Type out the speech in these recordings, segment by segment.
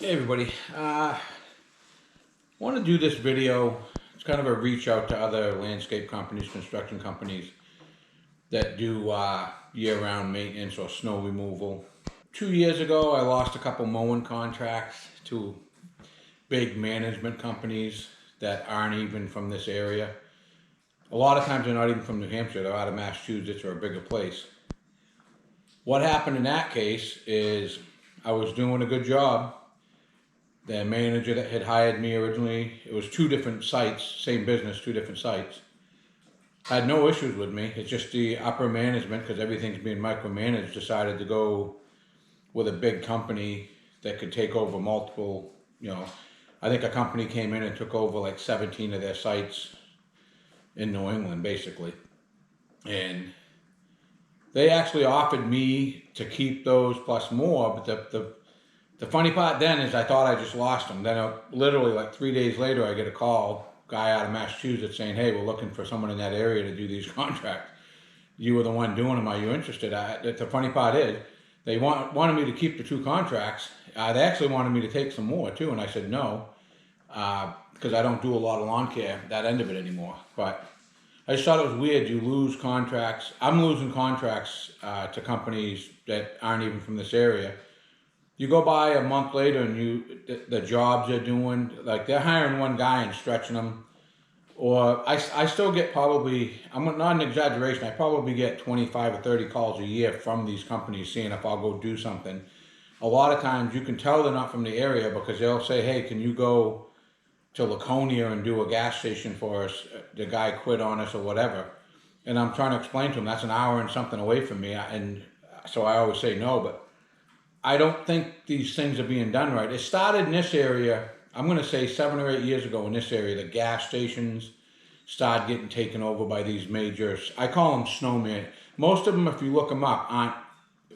Hey everybody, want to do this video. It's kind of a reach out to other landscape companies, construction companies that do year-round maintenance or snow removal. 2 years ago, I lost a couple mowing contracts to big management companies that aren't even from this area. A lot of times they're not even from New Hampshire, they're out of Massachusetts or a bigger place. What happened in that case is I was doing a good job. The manager that had hired me originally, it was two different sites, same business, two different sites, had no issues with me. It's just the upper management, because everything's being micromanaged, decided to go with a big company that could take over multiple, I think a company came in and took over like 17 of their sites in New England, basically. And they actually offered me to keep those plus more, but the funny part then is I thought I just lost them. Then literally like 3 days later, I get a call, guy out of Massachusetts saying, "Hey, we're looking for someone in that area to do these contracts. You were the one doing them. Are you interested?" The funny part is they wanted me to keep the two contracts. They actually wanted me to take some more too, and I said no, because I don't do a lot of lawn care, that end of it anymore. But I just thought it was weird. You lose contracts. I'm losing contracts to companies that aren't even from this area. You go by a month later and the jobs they're doing, like they're hiring one guy and stretching them. Or I still get probably, I'm not an exaggeration, I probably get 25 or 30 calls a year from these companies seeing if I'll go do something. A lot of times you can tell they're not from the area because they'll say, "Hey, can you go to Laconia and do a gas station for us? The guy quit on us," or whatever. And I'm trying to explain to them that's an hour and something away from me. And so I always say no, but I don't think these things are being done right. It started in this area, I'm going to say 7 or 8 years ago in this area, the gas stations started getting taken over by these major, I call them snowman. Most of them, if you look them up, aren't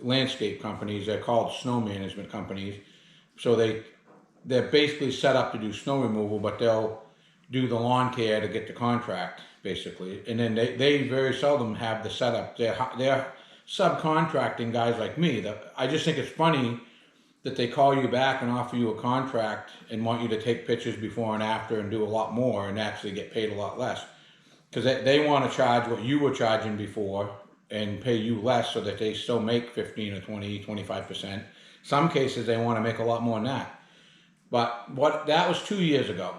landscape companies. They're called snow management companies. So they're basically set up to do snow removal, but they'll do the lawn care to get the contract, basically. And then they very seldom have the setup. They're subcontracting guys like me. I just think it's funny that they call you back and offer you a contract and want you to take pictures before and after and do a lot more and actually get paid a lot less. Because they want to charge what you were charging before and pay you less so that they still make 15 or 20, 25%. Some cases they want to make a lot more than that. But that was 2 years ago.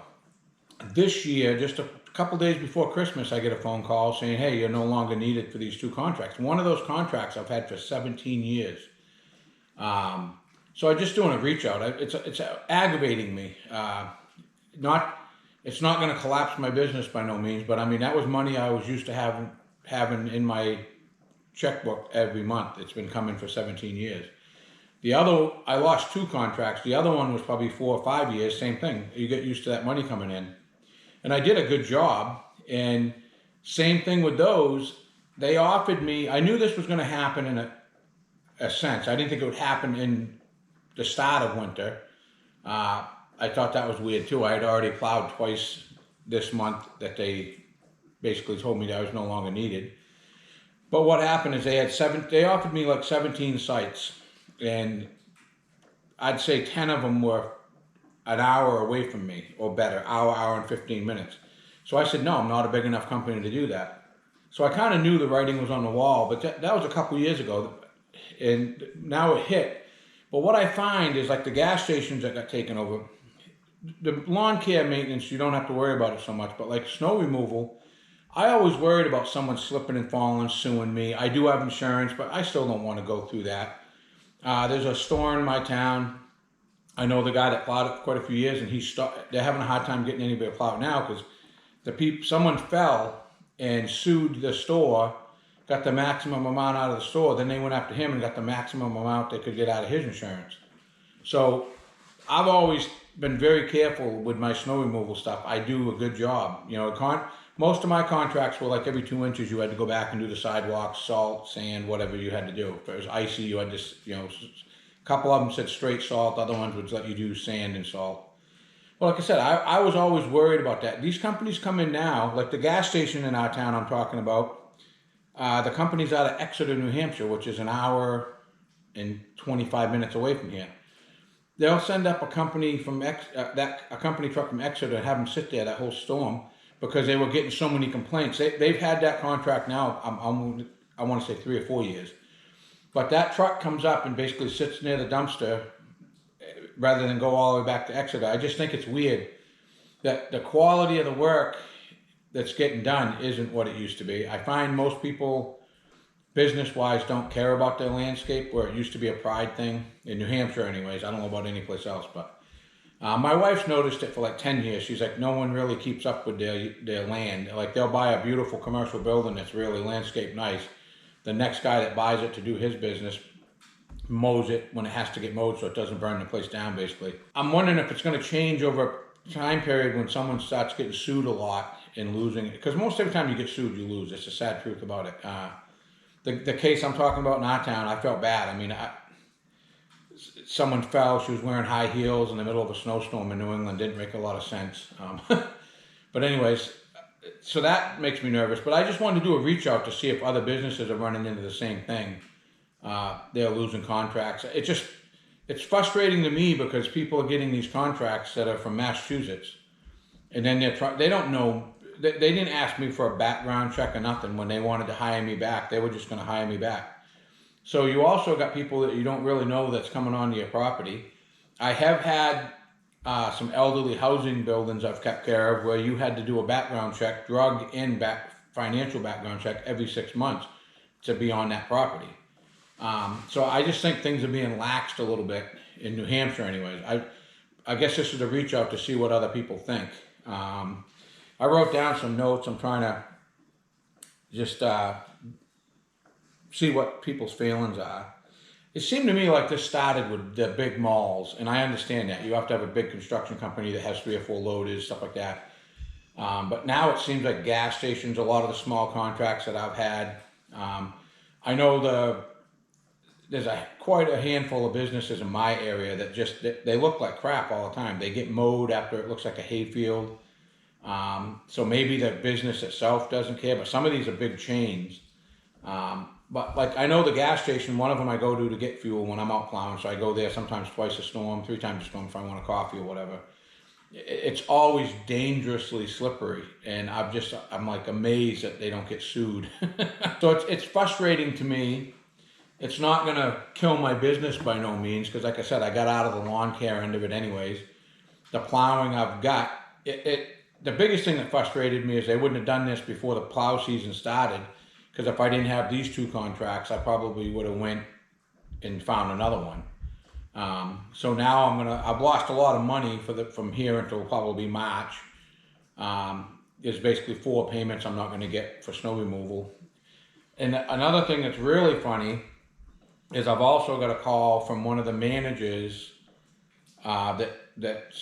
This year, just a couple days before Christmas, I get a phone call saying, "Hey, you're no longer needed for these two contracts." One of those contracts I've had for 17 years. So I'm just doing a reach out. It's aggravating me. It's not going to collapse my business by no means, but I mean that was money I was used to having in my checkbook every month. It's been coming for 17 years. I lost two contracts. The other one was probably 4 or 5 years. Same thing. You get used to that money coming in. And I did a good job. And same thing with those. They offered me, I knew this was going to happen in a sense. I didn't think it would happen in the start of winter. I thought that was weird too. I had already plowed twice this month that they basically told me that I was no longer needed. But what happened is they offered me like 17 sites. And I'd say 10 of them were an hour away from me or better, hour and 15 minutes. So I said, no, I'm not a big enough company to do that. So I kind of knew the writing was on the wall, but that was a couple years ago, and now it hit. But what I find is like the gas stations that got taken over, the lawn care maintenance, you don't have to worry about it so much, but like snow removal, I always worried about someone slipping and falling, suing me. I do have insurance, but I still don't want to go through that. There's a store in my town. I know the guy that plowed it for quite a few years, and they're having a hard time getting anybody to plow it now because someone fell and sued the store, got the maximum amount out of the store. Then they went after him and got the maximum amount they could get out of his insurance. So I've always been very careful with my snow removal stuff. I do a good job. Most of my contracts were like every 2 inches you had to go back and do the sidewalks, salt, sand, whatever you had to do. If it was icy, you had to, a couple of them said straight salt, other ones would let you do sand and salt. Well, like I said, I was always worried about that. These companies come in now, like the gas station in our town I'm talking about, the company's out of Exeter, New Hampshire, which is an hour and 25 minutes away from here. they'll send up a company from a company truck from Exeter and have them sit there that whole storm because they were getting so many complaints. They've had that contract now. I want to say 3 or 4 years, but that truck comes up and basically sits near the dumpster rather than go all the way back to Exeter. I just think it's weird that the quality of the work that's getting done isn't what it used to be. I find most people, business-wise, don't care about their landscape, where it used to be a pride thing in New Hampshire anyways. I don't know about any place else, but my wife's noticed it for like 10 years. She's like, no one really keeps up with their land. Like, they'll buy a beautiful commercial building that's really landscape nice. The next guy that buys it to do his business mows it when it has to get mowed so it doesn't burn the place down, basically. I'm wondering if it's going to change over a time period when someone starts getting sued a lot and losing it. Because most every time you get sued, you lose. It's the sad truth about it. The case I'm talking about in our town, I felt bad. I mean, someone fell. She was wearing high heels in the middle of a snowstorm in New England. Didn't make a lot of sense. But anyways, so that makes me nervous. But I just wanted to do a reach out to see if other businesses are running into the same thing. They're losing contracts. It's frustrating to me because people are getting these contracts that are from Massachusetts, and then they don't know. They didn't ask me for a background check or nothing when they wanted to hire me back. They were just going to hire me back. So you also got people that you don't really know that's coming onto your property. I have had some elderly housing buildings I've kept care of where you had to do a background check, drug and financial background check every 6 months to be on that property. So I just think things are being laxed a little bit in New Hampshire anyways. I guess this is a reach out to see what other people think. I wrote down some notes. I'm trying to just see what people's feelings are. It seemed to me like this started with the big malls, and I understand that. You have to have a big construction company that has 3 or 4 loaders, stuff like that. But now it seems like gas stations, a lot of the small contracts that I've had. I know there's quite a handful of businesses in my area that they look like crap all the time. They get mowed after it looks like a hayfield. So maybe the business itself doesn't care, but some of these are big chains. But like, I know the gas station, one of them I go to get fuel when I'm out plowing. So I go there sometimes twice a storm, 3 times a storm if I want a coffee or whatever. It's always dangerously slippery. And I'm like amazed that they don't get sued. So it's frustrating to me. It's not going to kill my business by no means. Because like I said, I got out of the lawn care end of it anyways. The plowing I've got, the biggest thing that frustrated me is they wouldn't have done this before the plow season started. Because if I didn't have these 2 contracts, I probably would have went and found another one. So now I've lost a lot of money from here until probably March. There's basically 4 payments I'm not going to get for snow removal. And another thing that's really funny is I've also got a call from one of the managers that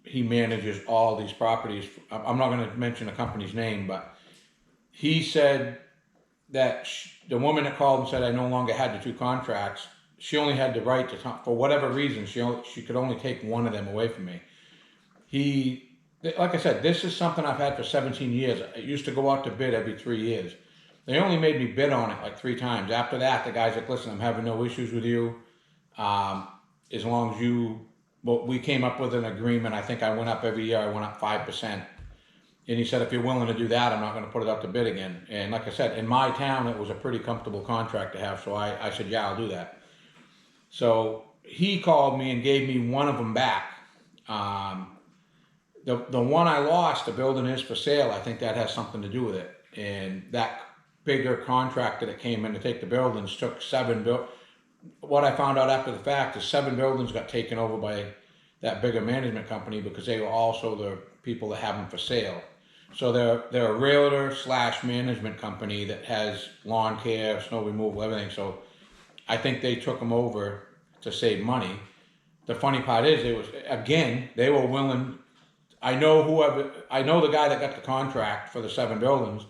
he manages all these properties. I'm not going to mention the company's name, but he said that the woman that called and said I no longer had the 2 contracts, she only had the right to, for whatever reason, she could only take one of them away from me. Like I said, this is something I've had for 17 years. It used to go out to bid every 3 years. They only made me bid on it like 3 times. After that, the guy's like, listen, I'm having no issues with you. As long as we came up with an agreement. I think I went up every year. I went up 5%. And he said, if you're willing to do that, I'm not going to put it up to bid again. And like I said, in my town, it was a pretty comfortable contract to have. So I said, yeah, I'll do that. So he called me and gave me one of them back. The one I lost, the building is for sale. I think that has something to do with it. And that bigger contractor that came in to take the buildings took 7 What I found out after the fact is 7 buildings got taken over by that bigger management company because they were also the people that have them for sale. So they're a realtor / management company that has lawn care, snow removal, everything. So I think they took them over to save money. The funny part is they were willing. I know the guy that got the contract for the 7 buildings,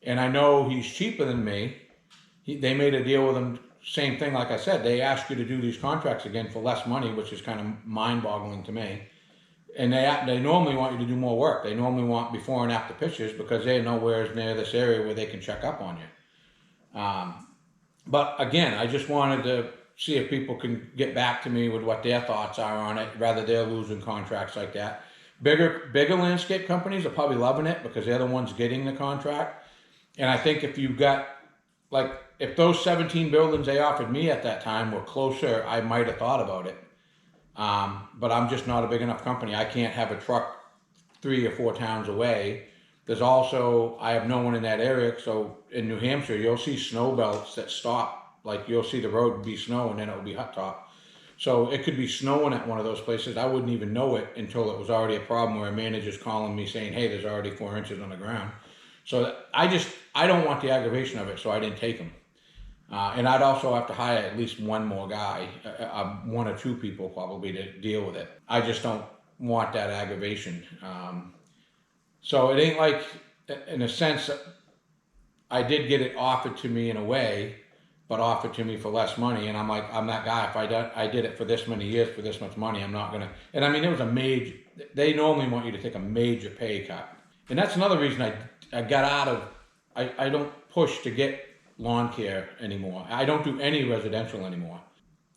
and I know he's cheaper than me. They made a deal with him. Same thing, like I said, they ask you to do these contracts again for less money, which is kind of mind-boggling to me. And they normally want you to do more work. They normally want before and after pictures because they're nowhere near this area where they can check up on you. But again, I just wanted to see if people can get back to me with what their thoughts are on it, rather they're losing contracts like that. Bigger landscape companies are probably loving it because they're the ones getting the contract. And I think if you got, like, if those 17 buildings they offered me at that time were closer, I might have thought about it. But I'm just not a big enough company. I can't have a truck 3 or 4 towns away. There's also, I have no one in that area. So in New Hampshire, you'll see snow belts that stop. Like, you'll see the road be snow and then it'll be hot top. So it could be snowing at one of those places. I wouldn't even know it until it was already a problem where a manager's calling me saying, hey, there's already 4 inches on the ground. So I don't want the aggravation of it, so I didn't take them. And I'd also have to hire at least one more guy, 1 or 2 people probably to deal with it. I just don't want that aggravation. So it ain't like, in a sense, I did get it offered to me in a way, but offered to me for less money. And I'm like, I'm that guy. If I did it for this many years for this much money, I'm not going to. And I mean, it was a major, they normally want you to take a major pay cut. And that's another reason I got out of, I don't push to get lawn care anymore. I don't do any residential anymore.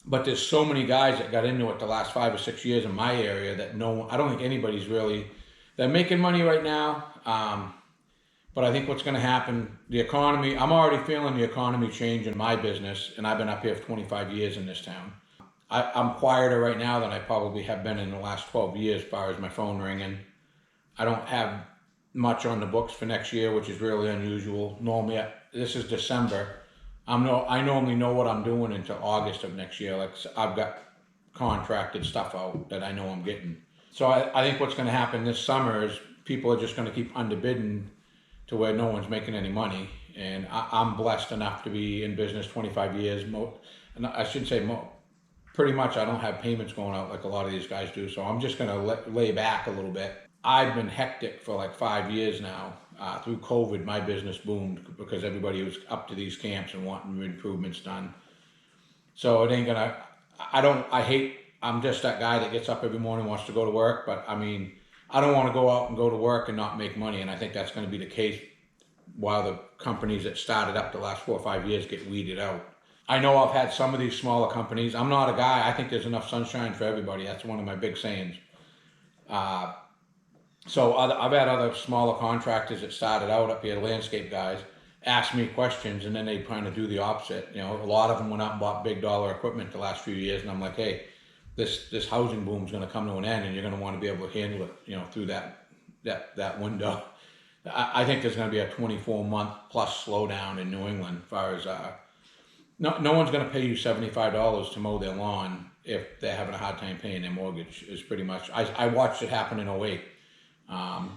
But there's so many guys that got into it the last 5 or 6 years in my area that I don't think anybody's really, they're making money right now. But I think what's going to happen, the economy, I'm already feeling the economy change in my business, and I've been up here for 25 years in this town. I'm quieter right now than I probably have been in the last 12 years as far as my phone ringing. I don't have much on the books for next year, which is really unusual. Normally, this is December. I normally know what I'm doing until August of next year. Like, I've got contracted stuff out that I know I'm getting. So I think what's going to happen this summer is people are just going to keep underbidding to where no one's making any money. And I'm blessed enough to be in business 25 years. And I should say pretty much I don't have payments going out like a lot of these guys do. So I'm just going to lay back a little bit. I've been hectic for like 5 years now. Through COVID, my business boomed because everybody was up to these camps and wanting improvements done. So it ain't gonna, I'm just that guy that gets up every morning, wants to go to work. But I mean, I don't want to go out and go to work and not make money. And I think that's going to be the case while the companies that started up the last 4 or 5 years get weeded out. I know I've had some of these smaller companies. I'm not a guy, I think there's enough sunshine for everybody. That's one of my big sayings. So I've had other smaller contractors that started out up here, landscape guys, ask me questions, and then they kind of do the opposite. You know, a lot of them went out and bought big dollar equipment the last few years, and I'm like, hey, this housing boom is going to come to an end, and you're going to want to be able to handle it, you know, through that window. I think there's going to be a 24-month plus slowdown in New England as far as no one's going to pay you $75 to mow their lawn if they're having a hard time paying their mortgage. Is pretty much I watched it happen in 2008.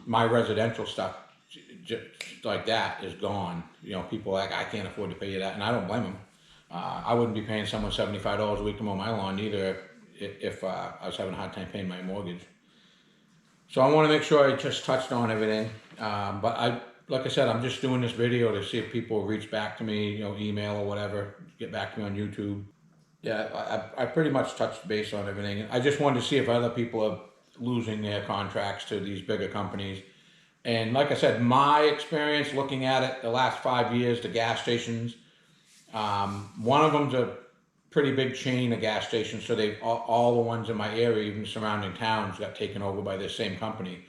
My residential stuff, just like that, is gone. You know, people are like, I can't afford to pay you that, and I don't blame them. I wouldn't be paying someone $75 a week to mow my lawn either if I was having a hard time paying my mortgage. So I want to make sure I just touched on everything. But like I said, I'm just doing this video to see if people reach back to me, you know, email or whatever, get back to me on YouTube. Yeah, I pretty much touched base on everything. I just wanted to see if other people are losing their contracts to these bigger companies. And like I said, my experience looking at it the last 5 years, the gas stations, one of them's a pretty big chain of gas stations. So all the ones in my area, even surrounding towns, got taken over by this same company.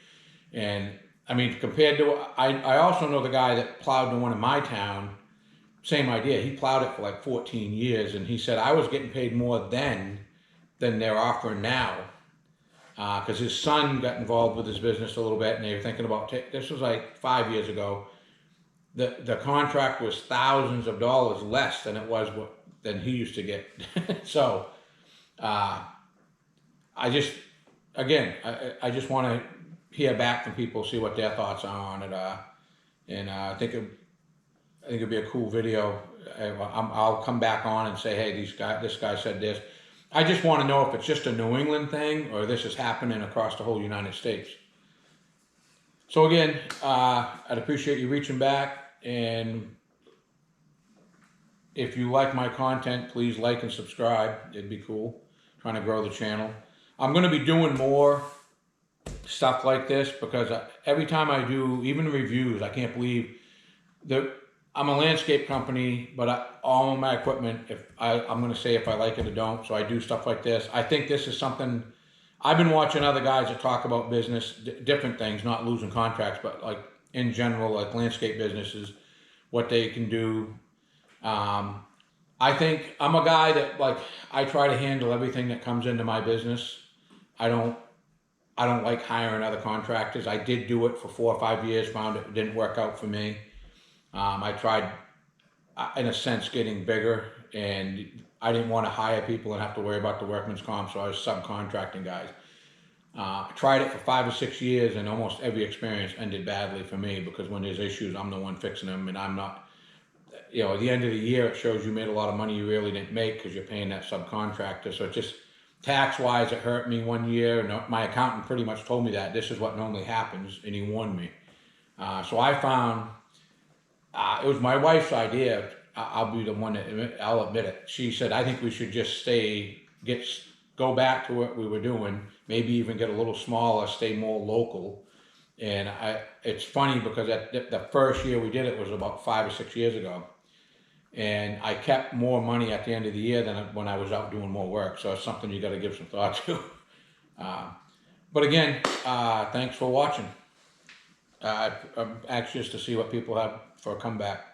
And I mean, compared to, I also know the guy that plowed the one in my town, same idea. He plowed it for like 14 years. And he said, I was getting paid more then than they're offering now. Because his son got involved with his business a little bit, and they were thinking about, this was like 5 years ago, the contract was thousands of dollars less than it was than he used to get. So I just want to hear back from people, see what their thoughts are on it, and I think it'd be a cool video. I'll come back on and say, hey, this guy said this. I just want to know if it's just a New England thing or this is happening across the whole United States. So again, I'd appreciate you reaching back, and if you like my content, please like and subscribe. It'd be cool. Trying to grow the channel. I'm going to be doing more stuff like this because every time I do, even reviews, I can't believe that I'm a landscape company, but all of my equipment, I'm going to say if I like it or don't. So I do stuff like this. I think this is something I've been watching other guys that talk about business, different things, not losing contracts, but like in general, like landscape businesses, what they can do. Um, I think I'm a guy that like I try to handle everything that comes into my business. I don't I don't like hiring other contractors. I did do it for 4 or 5 years, found it didn't work out for me. I tried, in a sense, getting bigger, and I didn't want to hire people and have to worry about the workman's comp, so I was subcontracting guys. I tried it for 5 or 6 years, and almost every experience ended badly for me because when there's issues, I'm the one fixing them, and I'm not. At the end of the year, it shows you made a lot of money you really didn't make because you're paying that subcontractor. So it just tax wise, it hurt me one year. And my accountant pretty much told me that this is what normally happens, and he warned me. So I found it was my wife's idea. I'll be the one that I'll admit it. She said, "I think we should just go back to what we were doing. Maybe even get a little smaller, stay more local." And it's funny because the first year we did it was about 5 or 6 years ago, and I kept more money at the end of the year than when I was out doing more work. So it's something you got to give some thought to. Uh, but again, thanks for watching. I'm anxious to see what people have for a comeback.